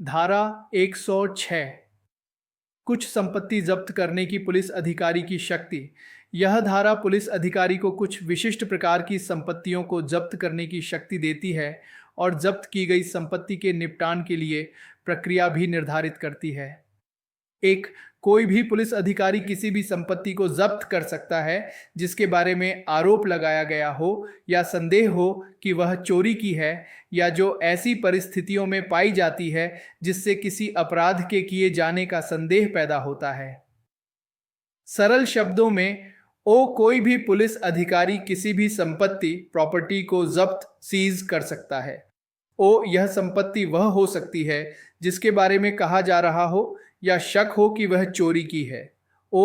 धारा 106 कुछ संपत्ति जब्त करने की पुलिस अधिकारी की शक्ति। यह धारा पुलिस अधिकारी को कुछ विशिष्ट प्रकार की संपत्तियों को जब्त करने की शक्ति देती है और जब्त की गई संपत्ति के निपटान के लिए प्रक्रिया भी निर्धारित करती है। एक कोई भी पुलिस अधिकारी किसी भी संपत्ति को जब्त कर सकता है जिसके बारे में आरोप लगाया गया हो या संदेह हो कि वह चोरी की है, या जो ऐसी परिस्थितियों में पाई जाती है जिससे किसी अपराध के किए जाने का संदेह पैदा होता है। सरल शब्दों में, कोई भी पुलिस अधिकारी किसी भी संपत्ति प्रॉपर्टी को जब्त सीज कर सकता है। यह संपत्ति वह हो सकती है जिसके बारे में कहा जा रहा हो या शक हो कि वह चोरी की है।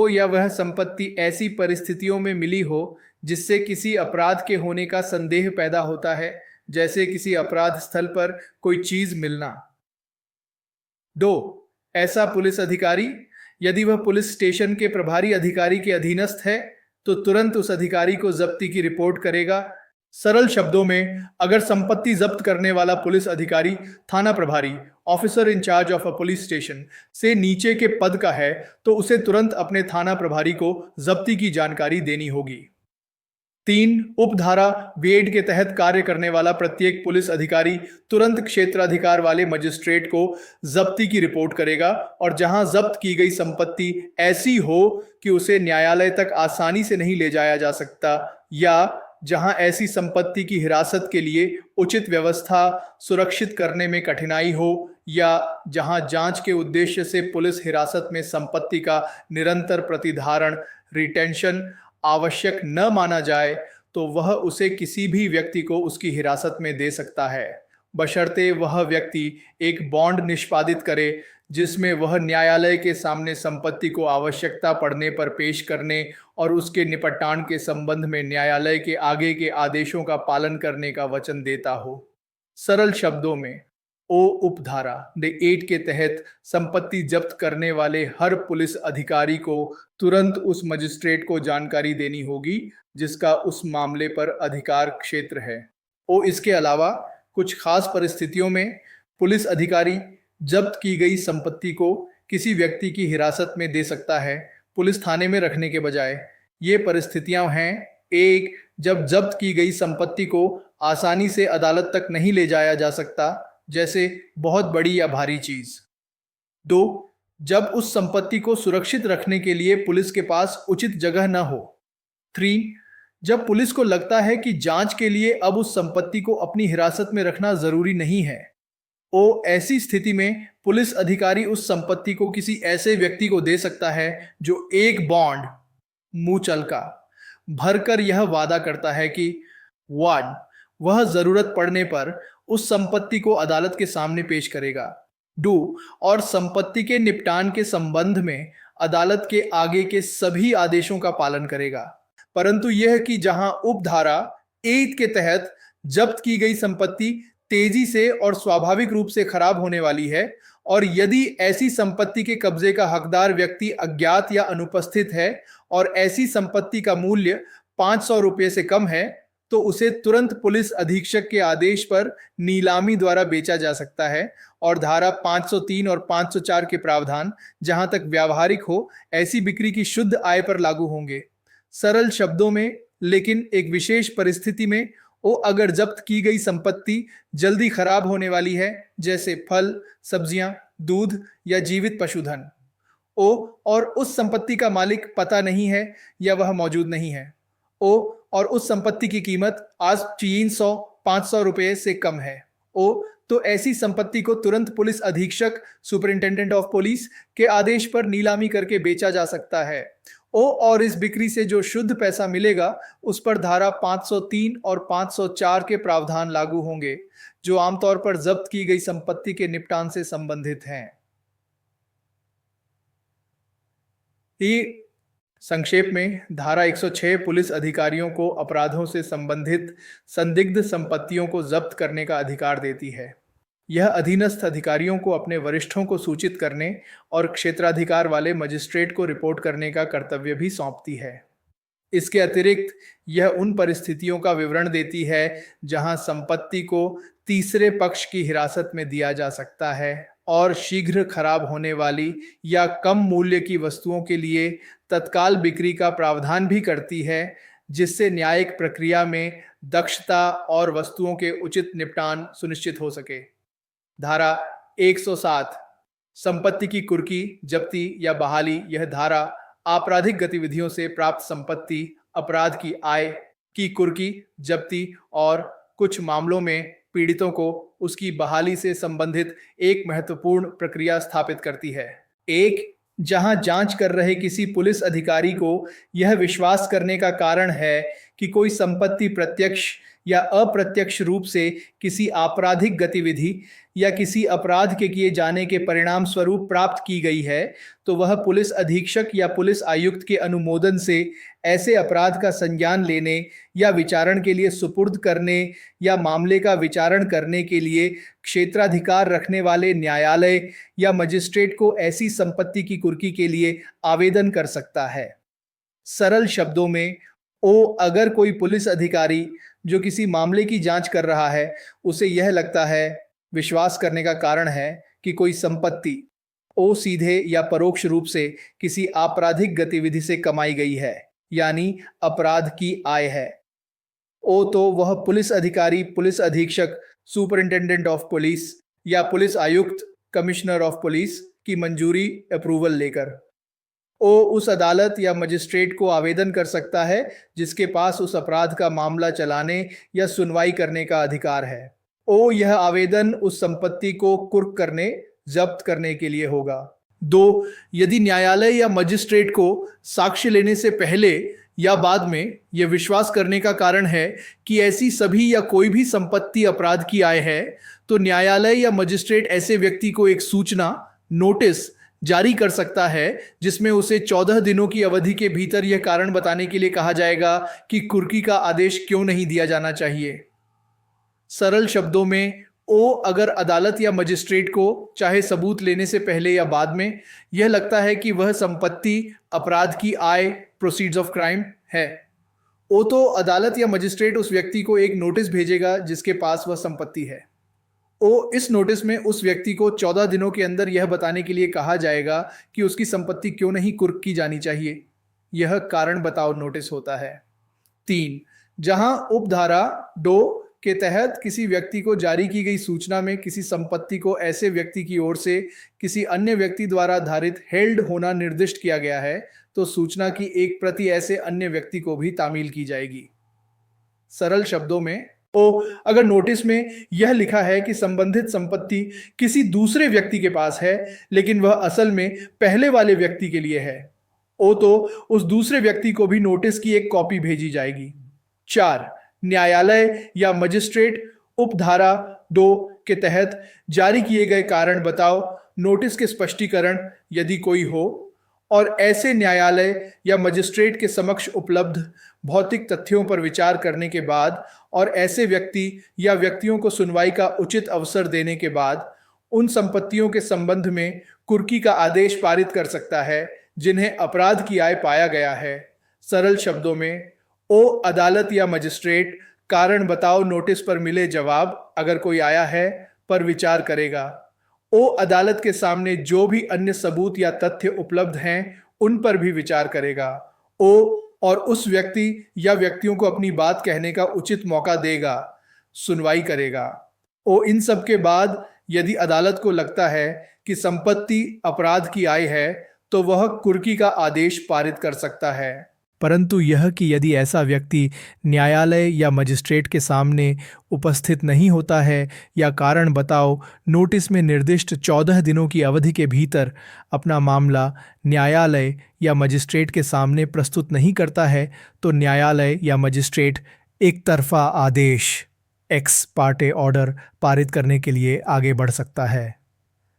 या वह संपत्ति ऐसी परिस्थितियों में मिली हो जिससे किसी अपराध के होने का संदेह पैदा होता है, जैसे किसी अपराध स्थल पर कोई चीज मिलना। 2. ऐसा पुलिस अधिकारी, यदि वह पुलिस स्टेशन के प्रभारी अधिकारी के अधीनस्थ है तो तुरंत उस अधिकारी को जब्ती की रिपोर्ट करेगा। सरल शब्दों में, अगर संपत्ति जब्त करने वाला पुलिस अधिकारी थाना प्रभारी, officer in charge of a police station से नीचे के पद का है तो उसे तुरंत अपने थाना प्रभारी को जब्ती की जानकारी देनी होगी। 3. उपधारा 8 के तहत कार्य करने वाला प्रत्येक पुलिस अधिकारी तुरंत क्षेत्राधिकार वाले मजिस्ट्रेट को जब्ती की रिपोर्ट करेगा, और जहां जब्त की गई संपत्ति ऐसी हो कि उसे न्यायालय तक आसानी से नहीं ले जाया जा सकता, या जहां ऐसी संपत्ति की हिरासत के लिए उचित व्यवस्था सुरक्षित करने में कठिनाई हो, या जहां जांच के उद्देश्य से पुलिस हिरासत में संपत्ति का निरंतर प्रतिधारण रिटेंशन आवश्यक न माना जाए, तो वह उसे किसी भी व्यक्ति को उसकी हिरासत में दे सकता है, बशर्ते वह व्यक्ति एक बॉन्ड निष्पादित करे जिसमें वह न्यायालय के सामने संपत्ति को आवश्यकता पड़ने पर पेश करने और उसके निपटान के संबंध में न्यायालय के आगे के आदेशों का पालन करने का वचन देता हो। सरल शब्दों में, उपधारा 8 के तहत संपत्ति जब्त करने वाले हर पुलिस अधिकारी को तुरंत उस मजिस्ट्रेट को जानकारी देनी होगी जिसका उस मामले पर अधिकार क्षेत्र है। इसके अलावा कुछ खास परिस्थितियों में पुलिस अधिकारी जब्त की गई संपत्ति को किसी व्यक्ति की हिरासत में दे सकता है, पुलिस थाने में रखने के बजाय। ये परिस्थितियां हैं: 1. जब जब्त की गई संपत्ति को आसानी से अदालत तक नहीं ले जाया जा सकता, जैसे बहुत बड़ी या भारी चीज। 2. जब उस संपत्ति को सुरक्षित रखने के लिए पुलिस के पास उचित जगह न हो। 3. जब पुलिस को लगता है कि जांच के लिए अब उस संपत्ति को अपनी हिरासत में रखना जरूरी नहीं है। ऐसी स्थिति में पुलिस अधिकारी उस संपत्ति को किसी ऐसे व्यक्ति को दे सकता है जो एक बॉन्ड मुचल का भरकर यह वादा करता है कि 1. वह जरूरत पड़ने पर उस संपत्ति को अदालत के सामने पेश करेगा। 2. और संपत्ति के निपटान के संबंध में अदालत के आगे के सभी आदेशों का पालन करेगा। परंतु यह कि जहां उपधारा 8 के तहत जब्त की गई संपत्ति तेजी से और स्वाभाविक रूप से खराब होने वाली है, और यदि ऐसी संपत्ति के कब्जे का हकदार व्यक्ति अज्ञात या अनुपस्थित है और ऐसी संपत्ति का मूल्य 500 रुपये से कम है, तो उसे तुरंत पुलिस अधीक्षक के आदेश पर नीलामी द्वारा बेचा जा सकता है, और धारा 503 और 504 के प्रावधान जहां तक व्यावहारिक हो ऐसी बिक्री की शुद्ध आय पर लागू होंगे। सरल शब्दों में, लेकिन एक विशेष परिस्थिति में, अगर जब्त की गई संपत्ति जल्दी खराब होने वाली है, जैसे फल, सब्जियां, दूध या जीवित पशुधन, और उस संपत्ति का मालिक पता नहीं है या वह मौजूद नहीं है, और उस संपत्ति की कीमत आज 300-500 रुपये से कम है, तो ऐसी संपत्ति को तुरंत पुलिस अधीक्षक सुपरिंटेंडेंट ऑफ पुलिस के आदेश पर नीलामी करके बेचा जा सकता है। और इस बिक्री से जो शुद्ध पैसा मिलेगा उस पर धारा 503 और 504 के प्रावधान लागू होंगे, जो आमतौर पर जब्त की गई संपत्ति के निपटान से संबंधित हैं। संक्षेप में, धारा 106 पुलिस अधिकारियों को अपराधों से संबंधित संदिग्ध संपत्तियों को जब्त करने का अधिकार देती है। यह अधीनस्थ अधिकारियों को अपने वरिष्ठों को सूचित करने और क्षेत्राधिकार वाले मजिस्ट्रेट को रिपोर्ट करने का कर्तव्य भी सौंपती है। इसके अतिरिक्त यह उन परिस्थितियों का विवरण देती है जहां संपत्ति को तीसरे पक्ष की हिरासत में दिया जा सकता है और शीघ्र खराब होने वाली या कम मूल्य की वस्तुओं के लिए तत्काल बिक्री का प्रावधान भी करती है, जिससे न्यायिक प्रक्रिया में दक्षता और वस्तुओं के उचित निपटान सुनिश्चित हो सके। धारा 107 संपत्ति की कुर्की, जब्ती या बहाली। यह धारा आपराधिक गतिविधियों से प्राप्त संपत्ति, अपराध की आय की कुर्की, जब्ती और कुछ मामलों में पीड़ितों को उसकी बहाली से संबंधित एक महत्वपूर्ण प्रक्रिया स्थापित करती है। एक, जहां जांच कर रहे किसी पुलिस अधिकारी को यह विश्वास करने का कारण है कि कोई संपत्ति प्रत्यक्ष या अप्रत्यक्ष रूप से किसी आपराधिक गतिविधि या किसी अपराध के किए जाने के परिणाम स्वरूप प्राप्त की गई है, तो वह पुलिस अधीक्षक या पुलिस आयुक्त के अनुमोदन से ऐसे अपराध का संज्ञान लेने या विचारण के लिए सुपुर्द करने या मामले का विचारण करने के लिए क्षेत्राधिकार रखने वाले न्यायालय या मजिस्ट्रेट को ऐसी संपत्ति की कुर्की के लिए आवेदन कर सकता है। सरल शब्दों में, अगर कोई पुलिस अधिकारी जो किसी मामले की जांच कर रहा है, उसे यह लगता है, विश्वास करने का कारण है कि कोई संपत्ति सीधे या परोक्ष रूप से किसी आपराधिक गतिविधि से कमाई गई है, यानी अपराध की आय है, तो वह पुलिस अधिकारी, पुलिस अधीक्षक, सुपरिंटेंडेंट ऑफ पुलिस या पुलिस आयुक्त, कमिश्नर ऑफ पुलिस की मंजूरी, अप्रूवल लेकर उस अदालत या मजिस्ट्रेट को आवेदन कर सकता है जिसके पास उस अपराध का मामला चलाने या सुनवाई करने का अधिकार है। यह आवेदन उस संपत्ति को कुर्क करने, जब्त करने के लिए होगा। 2, यदि न्यायालय या मजिस्ट्रेट को साक्ष्य लेने से पहले या बाद में यह विश्वास करने का कारण है कि ऐसी सभी या कोई भी संपत्ति अपराध की आय है, तो न्यायालय या मजिस्ट्रेट ऐसे व्यक्ति को एक सूचना, नोटिस जारी कर सकता है जिसमें उसे 14 दिनों की अवधि के भीतर यह कारण बताने के लिए कहा जाएगा कि कुर्की का आदेश क्यों नहीं दिया जाना चाहिए। सरल शब्दों में, अगर अदालत या मजिस्ट्रेट को चाहे सबूत लेने से पहले या बाद में यह लगता है कि वह संपत्ति अपराध की आय, प्रोसीड्स ऑफ क्राइम है, तो अदालत या मजिस्ट्रेट उस व्यक्ति को एक नोटिस भेजेगा जिसके पास वह संपत्ति है। इस नोटिस में उस व्यक्ति को 14 दिनों के अंदर यह बताने के लिए कहा जाएगा कि उसकी संपत्ति क्यों नहीं कुर्क की जानी चाहिए। यह कारण बताओ नोटिस होता है। 3, जहां उपधारा 2 के तहत किसी व्यक्ति को जारी की गई सूचना में किसी संपत्ति को ऐसे व्यक्ति की ओर से किसी अन्य व्यक्ति द्वारा धारित हेल्ड होना निर्दिष्ट किया गया है, तो सूचना की एक प्रति ऐसे अन्य व्यक्ति को भी तामील की जाएगी। सरल शब्दों में, अगर नोटिस में यह लिखा है कि संबंधित संपत्ति किसी दूसरे व्यक्ति के पास है लेकिन वह असल में पहले वाले व्यक्ति के लिए है, तो उस दूसरे व्यक्ति को भी नोटिस की एक कॉपी भेजी जाएगी। 4, न्यायालय या मजिस्ट्रेट उपधारा 2 के तहत जारी किए गए कारण बताओ नोटिस के स्पष्टीकरण, यदि कोई हो, और ऐसे न्यायालय या मजिस्ट्रेट के समक्ष उपलब्ध भौतिक तथ्यों पर विचार करने के बाद और ऐसे व्यक्ति या व्यक्तियों को सुनवाई का उचित अवसर देने के बाद उन संपत्तियों के संबंध में कुर्की का आदेश पारित कर सकता है जिन्हें अपराध की आय पाया गया है। सरल शब्दों में, अदालत या मजिस्ट्रेट कारण बताओ नोटिस पर मिले जवाब, अगर कोई आया है, पर विचार करेगा। अदालत के सामने जो भी अन्य सबूत या तथ्य उपलब्ध हैं उन पर भी विचार करेगा। और उस व्यक्ति या व्यक्तियों को अपनी बात कहने का उचित मौका देगा, सुनवाई करेगा। इन सब के बाद यदि अदालत को लगता है कि संपत्ति अपराध की आय है, तो वह कुर्की का आदेश पारित कर सकता है। परंतु यह कि यदि ऐसा व्यक्ति न्यायालय या मजिस्ट्रेट के सामने उपस्थित नहीं होता है या कारण बताओ नोटिस में निर्दिष्ट 14 दिनों की अवधि के भीतर अपना मामला न्यायालय या मजिस्ट्रेट के सामने प्रस्तुत नहीं करता है, तो न्यायालय या मजिस्ट्रेट एक तरफा आदेश, एक्स पार्टे ऑर्डर पारित करने के लिए आगे बढ़ सकता है।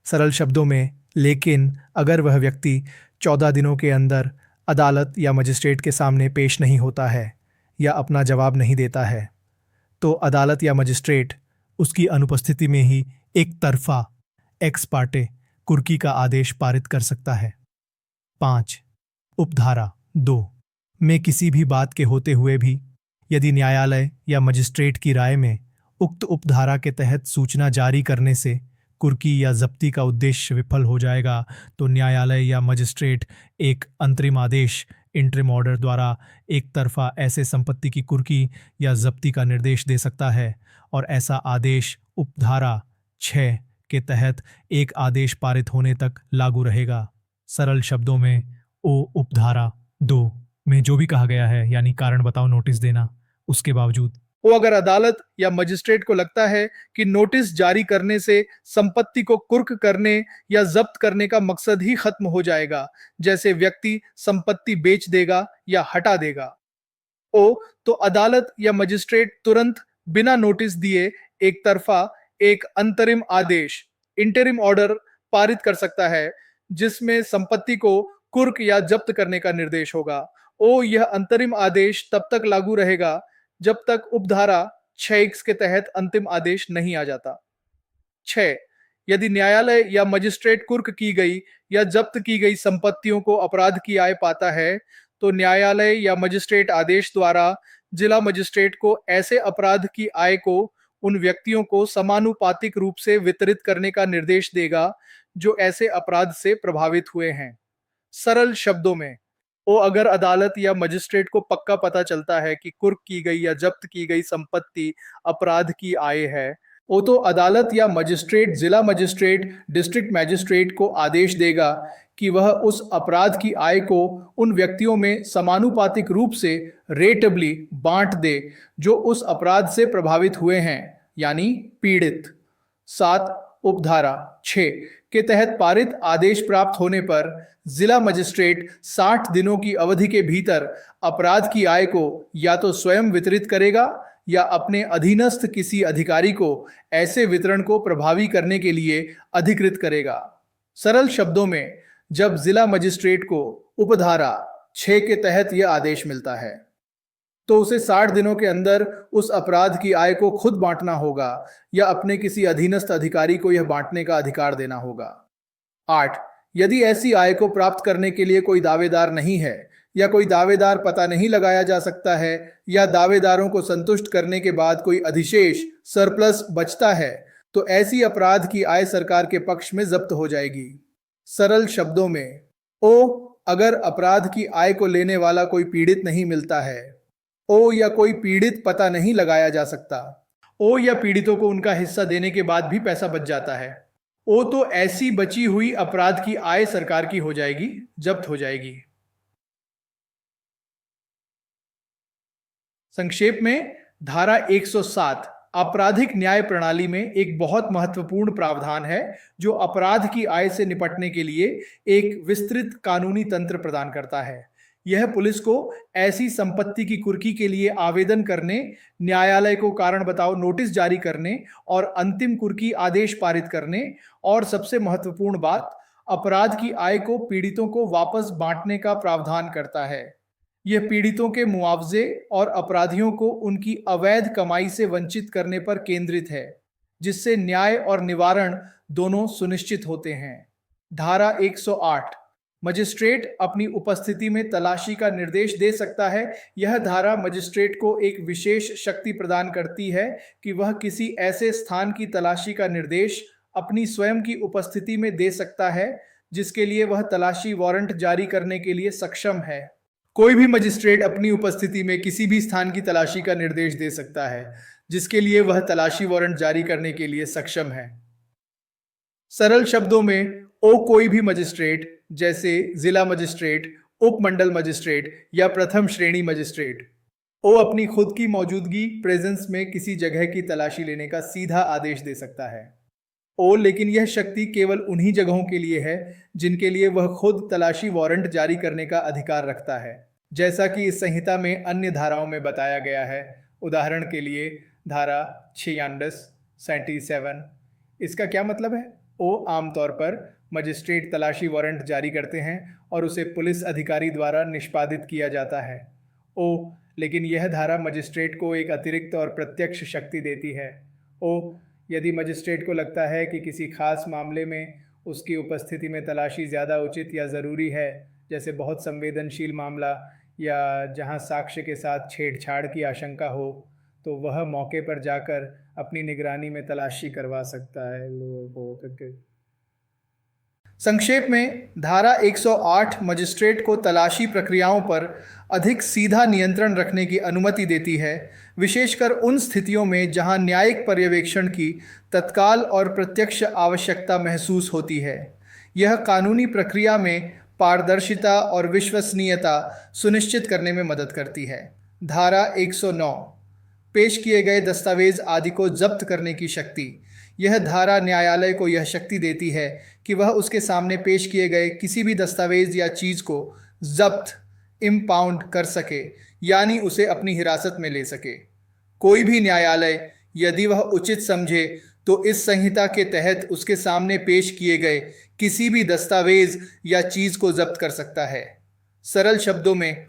सरल शब्दों में, लेकिन अगर वह व्यक्ति 14 दिनों के अंदर अदालत या मजिस्ट्रेट के सामने पेश नहीं होता है या अपना जवाब नहीं देता है, तो अदालत या मजिस्ट्रेट उसकी अनुपस्थिति में ही एक तरफा एक्स पार्टे कुर्की का आदेश पारित कर सकता है। 5, उपधारा 2 में किसी भी बात के होते हुए भी यदि न्यायालय या मजिस्ट्रेट की राय में उक्त उपधारा के तहत सूचना जारी करने से कुर्की या जब्ती का उद्देश्य विफल हो जाएगा तो न्यायालय या मजिस्ट्रेट एक अंतरिम आदेश इंटरिम ऑर्डर द्वारा एक तरफा ऐसे संपत्ति की कुर्की या जब्ती का निर्देश दे सकता है और ऐसा आदेश उपधारा 6 के तहत एक आदेश पारित होने तक लागू रहेगा। सरल शब्दों में ओ उपधारा 2 में जो भी कहा गया है यानी कारण बताओ नोटिस देना, उसके बावजूद वो अगर अदालत या मजिस्ट्रेट को लगता है कि नोटिस जारी करने से संपत्ति को कुर्क करने या जब्त करने का मकसद ही खत्म हो जाएगा, जैसे व्यक्ति संपत्ति बेच देगा या हटा देगा, तो अदालत या मजिस्ट्रेट तुरंत बिना नोटिस दिए एक तरफा एक अंतरिम आदेश इंटरिम ऑर्डर पारित कर सकता है जिसमें संपत्ति को कुर्क या जब्त करने का निर्देश होगा। यह अंतरिम आदेश तब तक लागू रहेगा जब तक उपधारा 6 के तहत अंतिम आदेश नहीं आ जाता। 6. यदि न्यायालय या मजिस्ट्रेट कुर्क की गई या जब्त की गई संपत्तियों को अपराध की आय पाता है तो न्यायालय या मजिस्ट्रेट आदेश द्वारा जिला मजिस्ट्रेट को ऐसे अपराध की आय को उन व्यक्तियों को समानुपातिक रूप से वितरित करने का निर्देश देगा जो ऐसे अपराध से प्रभावित हुए हैं। सरल शब्दों में अगर अदालत या मजिस्ट्रेट को पक्का पता चलता है कि कुर्क की गई या जब्त की गई संपत्ति अपराध की आय है तो अदालत या मजिस्ट्रेट जिला मजिस्ट्रेट डिस्ट्रिक्ट मैजिस्ट्रेट को आदेश देगा कि वह उस अपराध की आय को उन व्यक्तियों में समानुपातिक रूप से रेटबली बांट दे जो उस अपराध से प्रभावित हुए हैं यानी पीड़ित। 7. उपधारा 6 के तहत पारित आदेश प्राप्त होने पर जिला मजिस्ट्रेट 60 दिनों की अवधि के भीतर अपराध की आय को या तो स्वयं वितरित करेगा या अपने अधीनस्थ किसी अधिकारी को ऐसे वितरण को प्रभावी करने के लिए अधिकृत करेगा। सरल शब्दों में जब जिला मजिस्ट्रेट को उपधारा 6 के तहत यह आदेश मिलता है तो उसे 60 दिनों के अंदर उस अपराध की आय को खुद बांटना होगा या अपने किसी अधीनस्थ अधिकारी को यह बांटने का अधिकार देना होगा। 8. यदि ऐसी आय को प्राप्त करने के लिए कोई दावेदार नहीं है या कोई दावेदार पता नहीं लगाया जा सकता है या दावेदारों को संतुष्ट करने के बाद कोई अधिशेष सरप्लस बचता है तो ऐसी अपराध की आय सरकार के पक्ष में जब्त हो जाएगी। सरल शब्दों में अगर अपराध की आय को लेने वाला कोई पीड़ित नहीं मिलता है या कोई पीड़ित पता नहीं लगाया जा सकता या पीड़ितों को उनका हिस्सा देने के बाद भी पैसा बच जाता है तो ऐसी बची हुई अपराध की आय सरकार की हो जाएगी, जब्त हो जाएगी। संक्षेप में धारा 107 आपराधिक न्याय प्रणाली में एक बहुत महत्वपूर्ण प्रावधान है जो अपराध की आय से निपटने के लिए एक विस्तृत कानूनी तंत्र प्रदान करता है। यह पुलिस को ऐसी संपत्ति की कुर्की के लिए आवेदन करने, न्यायालय को कारण बताओ नोटिस जारी करने और अंतिम कुर्की आदेश पारित करने और सबसे महत्वपूर्ण बात अपराध की आय को पीड़ितों को वापस बांटने का प्रावधान करता है। यह पीड़ितों के मुआवजे और अपराधियों को उनकी अवैध कमाई से वंचित करने पर केंद्रित है, जिससे न्याय और निवारण दोनों सुनिश्चित होते हैं। धारा 108 मजिस्ट्रेट अपनी उपस्थिति में तलाशी का निर्देश दे सकता है। यह धारा मजिस्ट्रेट को एक विशेष शक्ति प्रदान करती है कि वह किसी ऐसे स्थान की तलाशी का निर्देश अपनी स्वयं की उपस्थिति में दे सकता है जिसके लिए वह तलाशी वारंट जारी करने के लिए सक्षम है। कोई भी मजिस्ट्रेट अपनी उपस्थिति में किसी भी स्थान की तलाशी का निर्देश दे सकता है जिसके लिए वह तलाशी वारंट जारी करने के लिए सक्षम है। सरल शब्दों में कोई भी मजिस्ट्रेट जैसे जिला मजिस्ट्रेट, उपमंडल मजिस्ट्रेट या प्रथम श्रेणी मजिस्ट्रेट अपनी खुद की मौजूदगी प्रेजेंस में किसी जगह की तलाशी लेने का सीधा आदेश दे सकता है। लेकिन यह शक्ति केवल उन्हीं जगहों के लिए है जिनके लिए वह खुद तलाशी वारंट जारी करने का अधिकार रखता है, जैसा कि इस संहिता में अन्य धाराओं में बताया गया है। उदाहरण के लिए धारा 97। इसका क्या मतलब है? आमतौर पर मजिस्ट्रेट तलाशी वारंट जारी करते हैं और उसे पुलिस अधिकारी द्वारा निष्पादित किया जाता है। लेकिन यह धारा मजिस्ट्रेट को एक अतिरिक्त और प्रत्यक्ष शक्ति देती है। यदि मजिस्ट्रेट को लगता है कि किसी खास मामले में उसकी उपस्थिति में तलाशी ज़्यादा उचित या ज़रूरी है, जैसे बहुत संवेदनशील मामला या जहां साक्ष्य के साथ छेड़छाड़ की आशंका हो, तो वह मौके पर जाकर अपनी निगरानी में तलाशी करवा सकता है लोगों को करके। संक्षेप में, धारा 108 मजिस्ट्रेट को तलाशी प्रक्रियाओं पर अधिक सीधा नियंत्रण रखने की अनुमति देती है, विशेषकर उन स्थितियों में जहां न्यायिक पर्यवेक्षण की तत्काल और प्रत्यक्ष आवश्यकता महसूस होती है। यह कानूनी प्रक्रिया में पारदर्शिता और विश्वसनीयता सुनिश्चित करने में मदद करती है। धारा 109 पेश किए गए दस्तावेज आदि को जब्त करने की शक्ति। यह धारा न्यायालय को यह शक्ति देती है कि वह उसके सामने पेश किए गए किसी भी दस्तावेज या चीज़ को जब्त इम्पाउंड कर सके, यानी उसे अपनी हिरासत में ले सके। कोई भी न्यायालय यदि वह उचित समझे तो इस संहिता के तहत उसके सामने पेश किए गए किसी भी दस्तावेज या चीज़ को जब्त कर सकता है। सरल शब्दों में,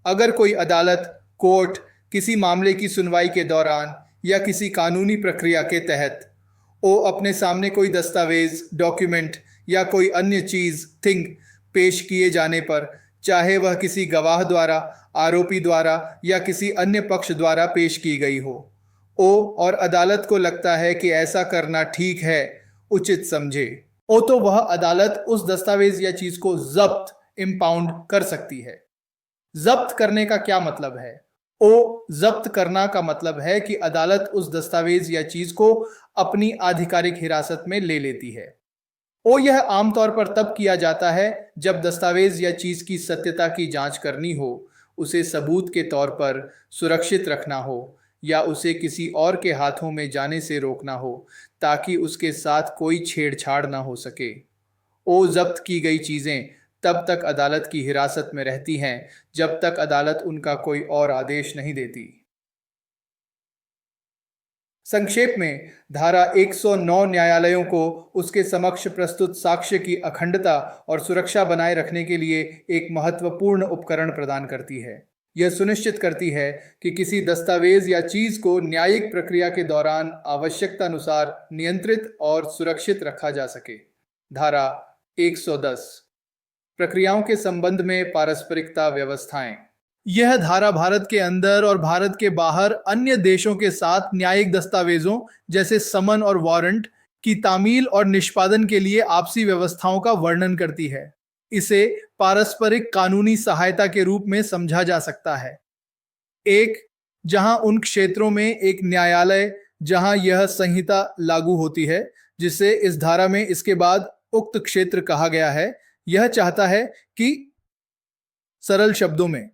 अगर कोई अदालत, कोर्ट किसी मामले की सुनवाई के दौरान या किसी कानूनी प्रक्रिया के तहत अपने सामने कोई दस्तावेज, डॉक्यूमेंट या कोई अन्य चीज़, थिंग पेश किए जाने पर, चाहे वह किसी गवाह द्वारा, आरोपी द्वारा या किसी अन्य पक्ष द्वारा पेश की गई हो, और अदालत को लगता है कि ऐसा करना ठीक है, उचित समझे, तो वह अदालत उस दस्तावेज या चीज़ को जब्त इम्पाउंड कर सकती है। जब्त करने का क्या मतलब है? जब्त करना का मतलब है कि अदालत उस दस्तावेज या चीज को अपनी आधिकारिक हिरासत में ले लेती है। यह आमतौर पर तब किया जाता है जब दस्तावेज या चीज की सत्यता की जांच करनी हो, उसे सबूत के तौर पर सुरक्षित रखना हो या उसे किसी और के हाथों में जाने से रोकना हो ताकि उसके साथ कोई छेड़छाड़ ना हो सके। जब्त की गई चीजें तब तक अदालत की हिरासत में रहती हैं जब तक अदालत उनका कोई और आदेश नहीं देती। संक्षेप में, धारा 109 न्यायालयों को उसके समक्ष प्रस्तुत साक्ष्य की अखंडता और सुरक्षा बनाए रखने के लिए एक महत्वपूर्ण उपकरण प्रदान करती है। यह सुनिश्चित करती है कि किसी दस्तावेज या चीज को न्यायिक प्रक्रिया के दौरान आवश्यकता अनुसार नियंत्रित और सुरक्षित रखा जा सके। धारा 110 प्रक्रियाओं के संबंध में पारस्परिकता व्यवस्थाएं। यह धारा भारत के अंदर और भारत के बाहर अन्य देशों के साथ न्यायिक दस्तावेजों जैसे समन और वारंट की तामील और निष्पादन के लिए आपसी व्यवस्थाओं का वर्णन करती है। इसे पारस्परिक कानूनी सहायता के रूप में समझा जा सकता है। एक, जहां उन क्षेत्रों में एक न्यायालय जहां यह संहिता लागू होती है, जिसे इस धारा में इसके बाद उक्त क्षेत्र कहा गया है, यह चाहता है कि सरल शब्दों में,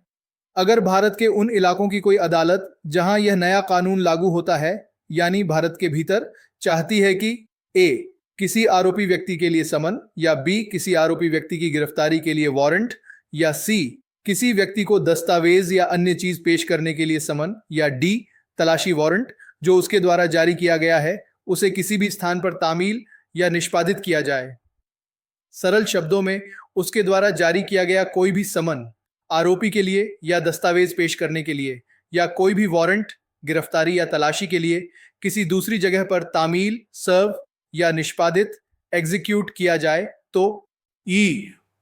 अगर भारत के उन इलाकों की कोई अदालत जहां यह नया कानून लागू होता है, यानी भारत के भीतर, चाहती है कि किसी आरोपी व्यक्ति के लिए समन, या किसी आरोपी व्यक्ति की गिरफ्तारी के लिए वारंट, या किसी व्यक्ति को दस्तावेज या अन्य चीज पेश करने के लिए समन, या तलाशी वारंट जो उसके द्वारा जारी किया गया है उसे किसी भी स्थान पर तामील या निष्पादित किया जाए। सरल शब्दों में, उसके द्वारा जारी किया गया कोई भी समन आरोपी के लिए या दस्तावेज पेश करने के लिए, या कोई भी वारंट गिरफ्तारी या तलाशी के लिए किसी दूसरी जगह पर तामील, सर्व या निष्पादित, एग्जीक्यूट किया जाए तो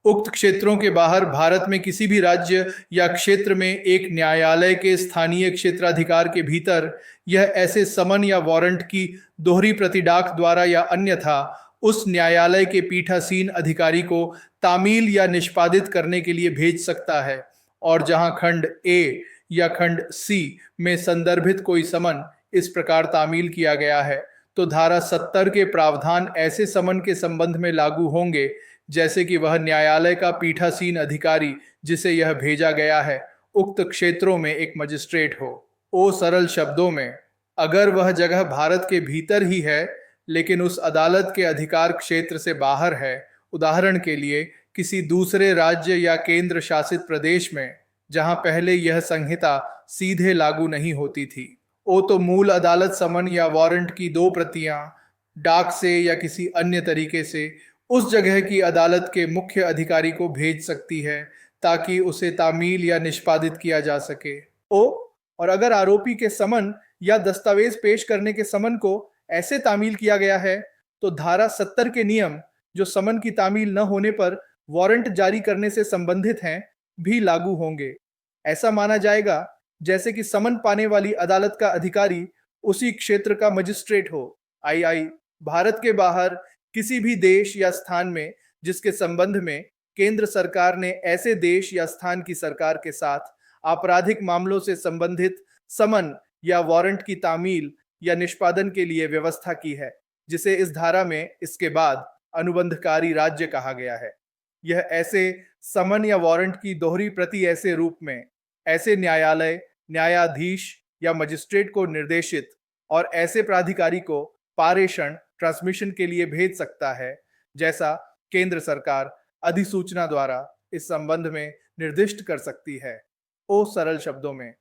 उक्त क्षेत्रों के बाहर भारत में किसी भी राज्य या क्षेत्र में एक न्यायालय के स्थानीय क्षेत्राधिकार के भीतर यह ऐसे समन या वारंट की दोहरी प्रति डाक द्वारा या अन्यथा उस न्यायालय के पीठासीन अधिकारी को तामील या निष्पादित करने के लिए भेज सकता है। और जहां खंड ए या खंड सी में संदर्भित कोई समन इस प्रकार तामील किया गया है तो धारा 70 के प्रावधान ऐसे समन के संबंध में लागू होंगे जैसे कि वह न्यायालय का पीठासीन अधिकारी जिसे यह भेजा गया है उक्त क्षेत्रों में एक मजिस्ट्रेट हो। सरल शब्दों में, अगर वह जगह भारत के भीतर ही है लेकिन उस अदालत के अधिकार क्षेत्र से बाहर है, उदाहरण के लिए किसी दूसरे राज्य या केंद्र शासित प्रदेश में जहां पहले यह संहिता सीधे लागू नहीं होती थी, तो मूल अदालत समन या वारंट की 2 प्रतियां डाक से या किसी अन्य तरीके से उस जगह की अदालत के मुख्य अधिकारी को भेज सकती है ताकि उसे तामील या निष्पादित किया जा सके। और अगर आरोपी के समन या दस्तावेज पेश करने के समन को ऐसे तामील किया गया है तो धारा 70 के नियम जो समन की तामील न होने पर वारंट जारी करने से संबंधित हैं भी लागू होंगे। ऐसा माना जाएगा जैसे कि समन पाने वाली अदालत का अधिकारी उसी क्षेत्र का मजिस्ट्रेट हो। II भारत के बाहर किसी भी देश या स्थान में जिसके संबंध में केंद्र सरकार ने ऐसे देश या स्थान की सरकार के साथ आपराधिक मामलों से संबंधित समन या वारंट की तामील या निष्पादन के लिए व्यवस्था की है, जिसे इस धारा में इसके बाद अनुबंधकारी राज्य कहा गया है। यह ऐसे समन या वारंट की दोहरी प्रति ऐसे रूप में ऐसे न्यायालय, न्यायाधीश या मजिस्ट्रेट को निर्देशित और ऐसे प्राधिकारी को पारेषण ट्रांसमिशन के लिए भेज सकता है, जैसा केंद्र सरकार अधिसूचना द्वारा इस संबंध में निर्दिष्ट कर सकती है। सरल शब्दों में,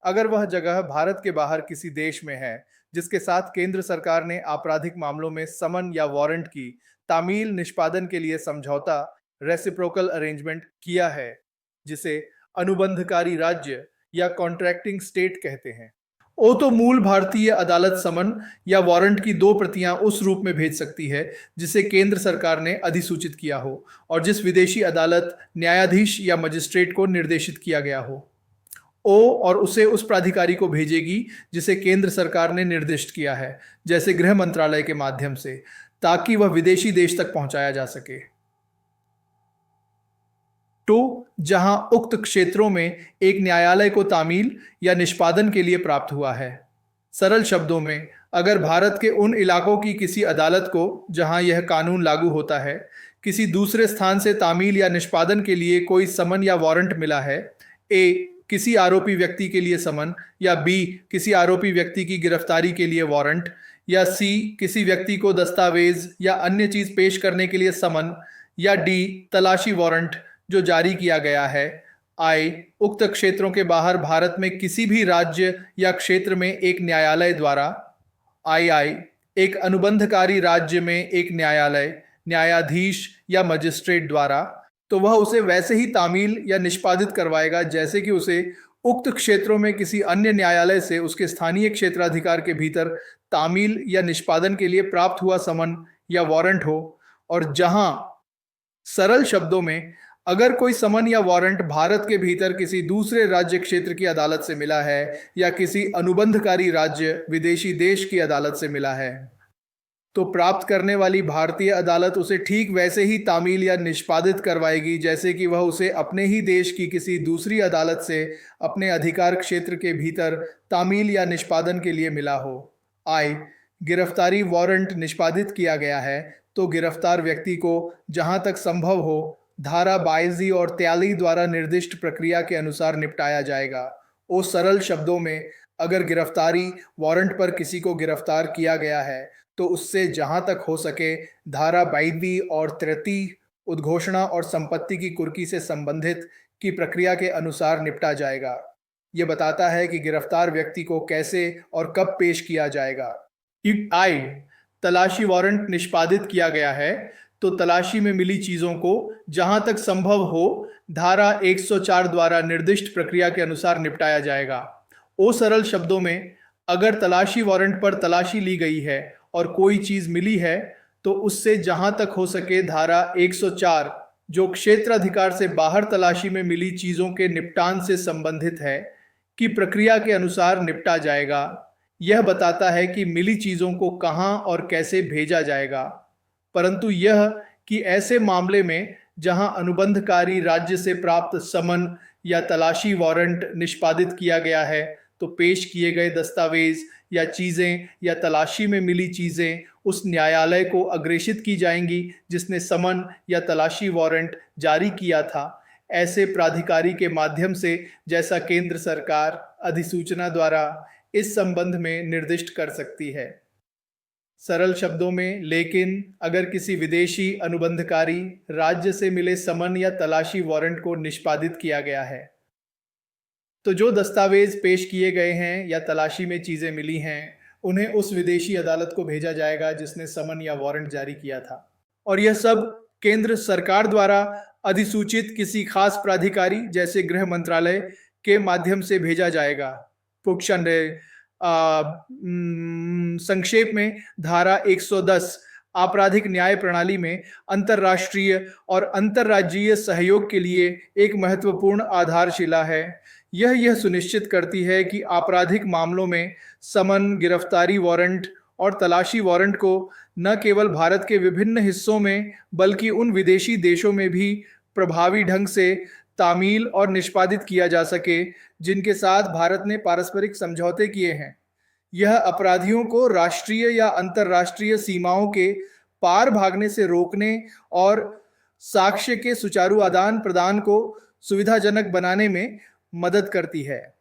अगर वह जगह भारत के बाहर किसी देश में है जिसके साथ केंद्र सरकार ने आपराधिक मामलों में समन या वारंट की तामील निष्पादन के लिए समझौता रेसिप्रोकल अरेंजमेंट किया है, जिसे अनुबंधकारी राज्य या कॉन्ट्रैक्टिंग स्टेट कहते हैं, तो मूल भारतीय अदालत समन या वारंट की 2 प्रतियां उस रूप में भेज सकती है जिसे केंद्र सरकार ने अधिसूचित किया हो और जिस विदेशी अदालत, न्यायाधीश या मजिस्ट्रेट को निर्देशित किया गया हो। और उसे उस प्राधिकारी को भेजेगी जिसे केंद्र सरकार ने निर्दिष्ट किया है, जैसे गृह मंत्रालय के माध्यम से, ताकि वह विदेशी देश तक पहुंचाया जा सके। जहां उक्त क्षेत्रों में एक न्यायालय को तामील या निष्पादन के लिए प्राप्त हुआ है। सरल शब्दों में, अगर भारत के उन इलाकों की किसी अदालत को जहां यह कानून लागू होता है, किसी दूसरे स्थान से तामील या निष्पादन के लिए कोई समन या वारंट मिला है, किसी आरोपी व्यक्ति के लिए समन, या किसी आरोपी व्यक्ति की गिरफ्तारी के लिए वारंट, या किसी व्यक्ति को दस्तावेज या अन्य चीज पेश करने के लिए समन, या तलाशी वारंट जो जारी किया गया है। उक्त क्षेत्रों के बाहर भारत में किसी भी राज्य या क्षेत्र में एक न्यायालय द्वारा, एक अनुबंधकारी राज्य में एक न्यायालय, न्यायाधीश या मजिस्ट्रेट द्वारा, तो वह उसे वैसे ही तामील या निष्पादित करवाएगा जैसे कि उसे उक्त क्षेत्रों में किसी अन्य न्यायालय से उसके स्थानीय क्षेत्राधिकार के भीतर तामील या निष्पादन के लिए प्राप्त हुआ समन या वारंट हो। और जहां, सरल शब्दों में, अगर कोई समन या वारंट भारत के भीतर किसी दूसरे राज्य क्षेत्र की अदालत से मिला है या किसी अनुबंधकारी राज्य विदेशी देश की अदालत से मिला है, तो प्राप्त करने वाली भारतीय अदालत उसे ठीक वैसे ही तामील या निष्पादित करवाएगी जैसे कि वह उसे अपने ही देश की किसी दूसरी अदालत से अपने अधिकार क्षेत्र के भीतर तामील या निष्पादन के लिए मिला हो। गिरफ्तारी वारंट निष्पादित किया गया है तो गिरफ्तार व्यक्ति को जहां तक संभव हो धारा 22 और 43 द्वारा निर्दिष्ट प्रक्रिया के अनुसार निपटाया जाएगा। सरल शब्दों में, अगर गिरफ्तारी वारंट पर किसी को गिरफ्तार किया गया है तो उससे जहां तक हो सके धारा 22 और 33 उद्घोषणा और संपत्ति की कुर्की से संबंधित की प्रक्रिया के अनुसार निपटा जाएगा। यह बताता है कि गिरफ्तार व्यक्ति को कैसे और कब पेश किया जाएगा। तलाशी वारंट निष्पादित किया गया है तो तलाशी में मिली चीजों को जहां तक संभव हो धारा 104 द्वारा निर्दिष्ट प्रक्रिया के अनुसार निपटाया जाएगा। सरल शब्दों में, अगर तलाशी वारंट पर तलाशी ली गई है और कोई चीज मिली है तो उससे जहां तक हो सके धारा 104 जो क्षेत्राधिकार से बाहर तलाशी में मिली चीजों के निपटान से संबंधित है की प्रक्रिया के अनुसार निपटा जाएगा। यह बताता है कि मिली चीजों को कहां और कैसे भेजा जाएगा, परंतु यह कि ऐसे मामले में जहां अनुबंधकारी राज्य से प्राप्त समन या तलाशी वारंट निष्पादित किया गया है तो पेश किए गए दस्तावेज या चीजें या तलाशी में मिली चीजें उस न्यायालय को अग्रेषित की जाएंगी जिसने समन या तलाशी वारंट जारी किया था, ऐसे प्राधिकारी के माध्यम से, जैसा केंद्र सरकार अधिसूचना द्वारा इस संबंध में निर्दिष्ट कर सकती है। सरल शब्दों में, लेकिन अगर किसी विदेशी अनुबंधकारी राज्य से मिले समन या तलाशी वारंट को निष्पादित किया गया है तो जो दस्तावेज पेश किए गए हैं या तलाशी में चीजें मिली हैं उन्हें उस विदेशी अदालत को भेजा जाएगा जिसने समन या वारंट जारी किया था, और यह सब केंद्र सरकार द्वारा अधिसूचित किसी खास प्राधिकारी जैसे गृह मंत्रालय के माध्यम से भेजा जाएगा। संक्षेप में, धारा 110 आपराधिक न्याय प्रणाली में अंतर्राष्ट्रीय और अंतर्राज्यीय सहयोग के लिए एक महत्वपूर्ण आधारशिला है। यह सुनिश्चित करती है कि आपराधिक मामलों में समन, गिरफ्तारी वारंट और तलाशी वारंट को न केवल भारत के विभिन्न हिस्सों में बल्कि उन विदेशी देशों में भी प्रभावी ढंग से तामील और निष्पादित किया जा सके जिनके साथ भारत ने पारस्परिक समझौते किए हैं। यह अपराधियों को राष्ट्रीय या अंतर्राष्ट्रीय सीमाओं के पार भागने से रोकने और साक्ष्य के सुचारू आदान प्रदान को सुविधाजनक बनाने में मदद करती है।